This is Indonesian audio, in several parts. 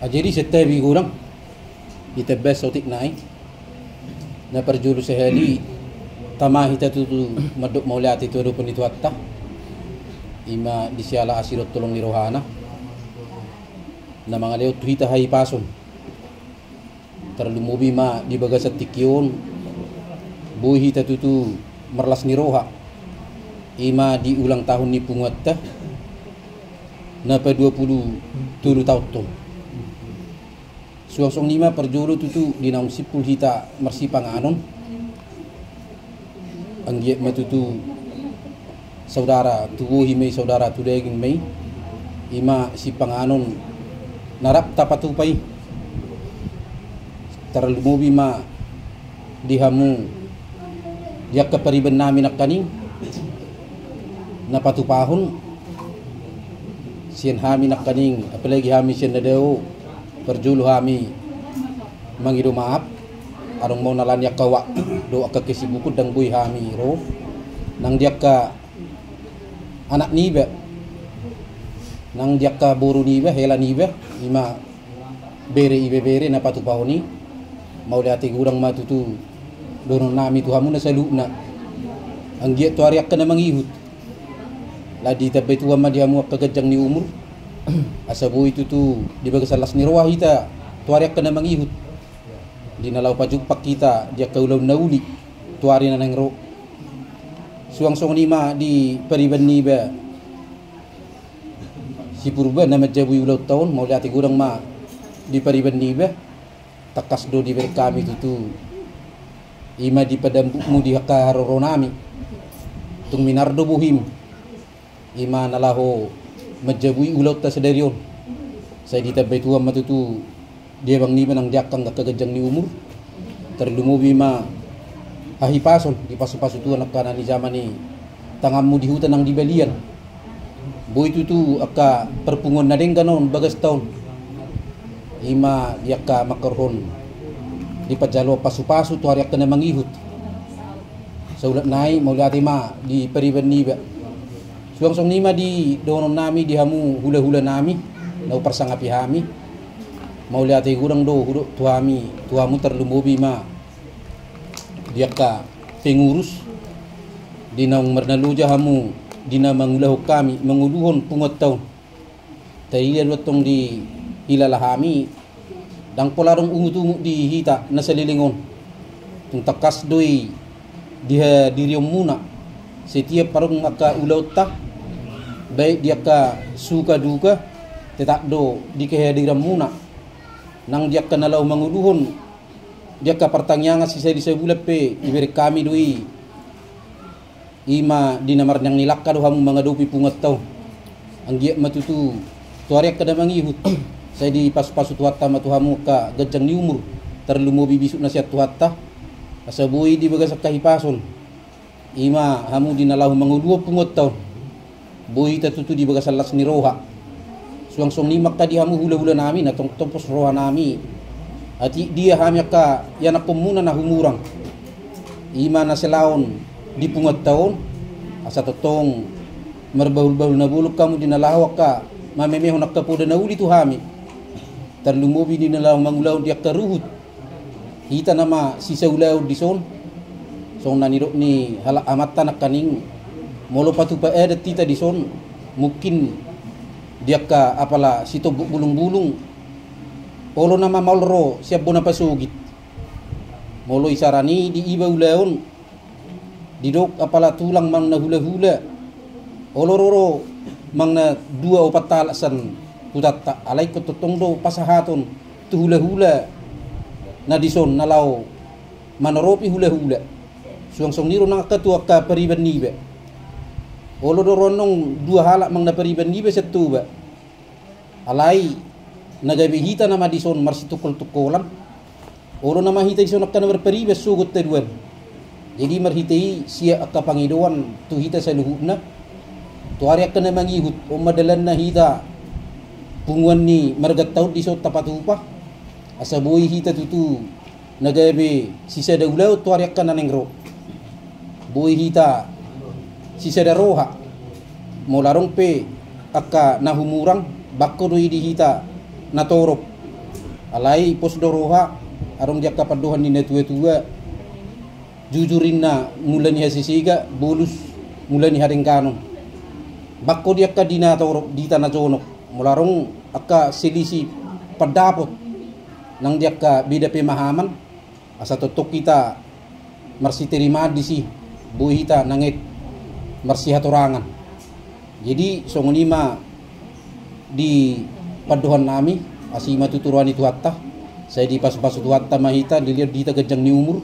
Jadi setiap kurang itebes sotik naik na perjulu sehali tamah hita tu maduk mauliat itu rupun itu atta ima disiala asirot tolong ni rohana na mga leo tu hita hai pason terlalu mobi ma di bagasat tikyon buhi hita tu merlas ni roha ima di ulang tahun ni pungatta na pa 27 tahun tu suang lima perjulu tu di naung sipul hita mersipang anon anggiat matutu saudara tubuhi may saudara tudegin may ima si panganon narap tapatupai terlumubi ma dihamu dia kapariban namin akaning napatupahon siyan hami nakaning apalagi hami siyan nadeo perjulu hami mangido maap arong mau nalanyak kawa do ka kesibukod dang buy hami ro nang dia ka anak niba nang dia ka buru niba hela niba ima bere na patupahoni mau lihat gurang matutu donon nami tu hamu na saluna ang giat tu ariak ka na mangihut ladi tabay tu hama dia mu kagajang ni umur asabu itu tu di bagasalas ni rawah hita tu ariak ka na mangihut di nalaw pajugpak kita dia kaulaw nauli tu ari na nang ro suang nima di pariban niba si purba na madjabu ulaw taon mau lihat gurang ma di pariban niba takas do di kami tu ima di padambukmu di hakaroronami tung minardo buhim ima nalaho majabui ulau ta sedarion saya ditabay tuam matutu dia bang ni nang diakang kakagajang ni umur terlumubi ma ahipason di pasu-pasu tu anak kanan ni zaman ni tangammu di hutan nang dibalian boy tu aka perpungon na din ganon bagas taon ima diaka makarhon di pajalo pasu-pasu tu hari na mangihut sa ulat nai mauliati ma di pariban niba suang nima di donon nami di hamu hula-hula nami na uparsangapi hami mauliati gurang do hudo tuami tuamu terlumubi ma diaka pengurus di naung marnaluja hamu di na mangulahok kami manguluhon pungot taon tayo lotong di hilalahami dang polarong ungu-ungu di hita na salilingon tung takas doi diha diriom muna setiap parong maka ulaw ta baik dia ka suka duka tetak do di kehadiran muna nang dia ka nalaw manguluhon dia ka pertanyaan si saya di sebulan pe iberi kami doi ima di namar yang nilakka do hamu mangadupi pungat tau anggiat matutu tuarek kada mangihut saya di pasu-pasu tuhatta matuhamu ka gajang ni umur terlumubi bisuk nasihat tuhatta asabui di bagasak kahipason ima hamu dinalahu mangudua pungot taon bui tatutu di bagasalas ni roha suang ni makka di hamu hula-hula nami na tompos roha nami ati dia hami ka yana pemuna na humurang ima na selaon di pungot taon asa totong merbahul-bahul na buluk kamu dinalahu ka mamemeho nakkapoda na uli tu hami terlumubi di nalaw mangulaw dia karuhut hita nama sisa ulaw di son naniro ni hala amata nak kaning molo patu pa tita di son mungkin dia ka apala sito bulung-bulung olo nama maulro siap bona pasugit molo isarani di iba ulaon didok apala tulang mang na hula-hula olo roro mang na 2 o 4 talasan kutata alay ko totong do pasahaton tu hula-hula na dison nalaw manoropi hula-hula suang niro nang katua ka pariban niba olo do ronong 2 halak mang na pariban niba setu ba alay nagabihita na madison marsitukol-tukolan olo na mahita dison akka na berpariba sugot teduan jadi marhitai siya akka pangidoan tu hita sa luhuna tu ari akka na mangihut o madalan na hita punguan ni margat taon di so tapatupa asabuhi hita tutu nagabe sisa da ulaw tuariak ka na nengro buhi hita sisa da roha molarong pe akka nahumurang bakko do di hita natorop alai pos doroha arong dia kapadohan ni tua jujurinna mulani hasisiga bolus mulani haring kanong bakko dia ka dina tawro di tanah jonok mularong aka silisi padapot nang dia ka bida pemahaman asa totok kita marsi terima di si buhita nangit marsi hatorangan. Jadi songonima di paduhan nami asima tuturuan itu hatta saya di pasu-pasu hatta mahita dilihat dita gejang ni umur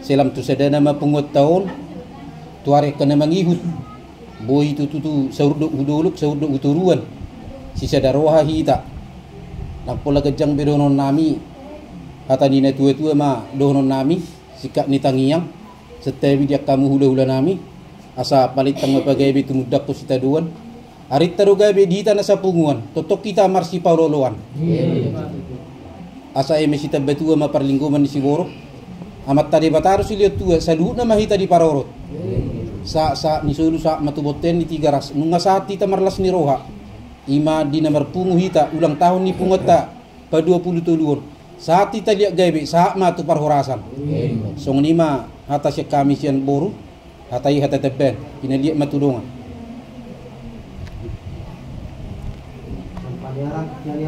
selam tu sedana ma pungut tahun tuare kana mangihut boy itu tutu saurdo uduluk saurdo uturuan sisa daroha hita napola gejang bedonon nami kata nina tua-tua ma donon nami sikak ni tangiang setewi dia kamu hula-hula nami asa palit tang mapagaybe tumudak ko sita duan arit tarugabe dita na sa punguan totok kita marsi pauloloan asa eme sita betua maparlingguman ni siguro amat tadi bataro siliot tua salu na mahita di parorot sa ni sulu sa matuboten ni tiga ras nunga sati ta marlas ni roha ima di namar pungu hita ulang tahun ni pungota pa 20 tuluon sati taliak gaybe sa matu parhorasan song nima hata siya kami siyan boru hatai hata teben pinaliak matulungan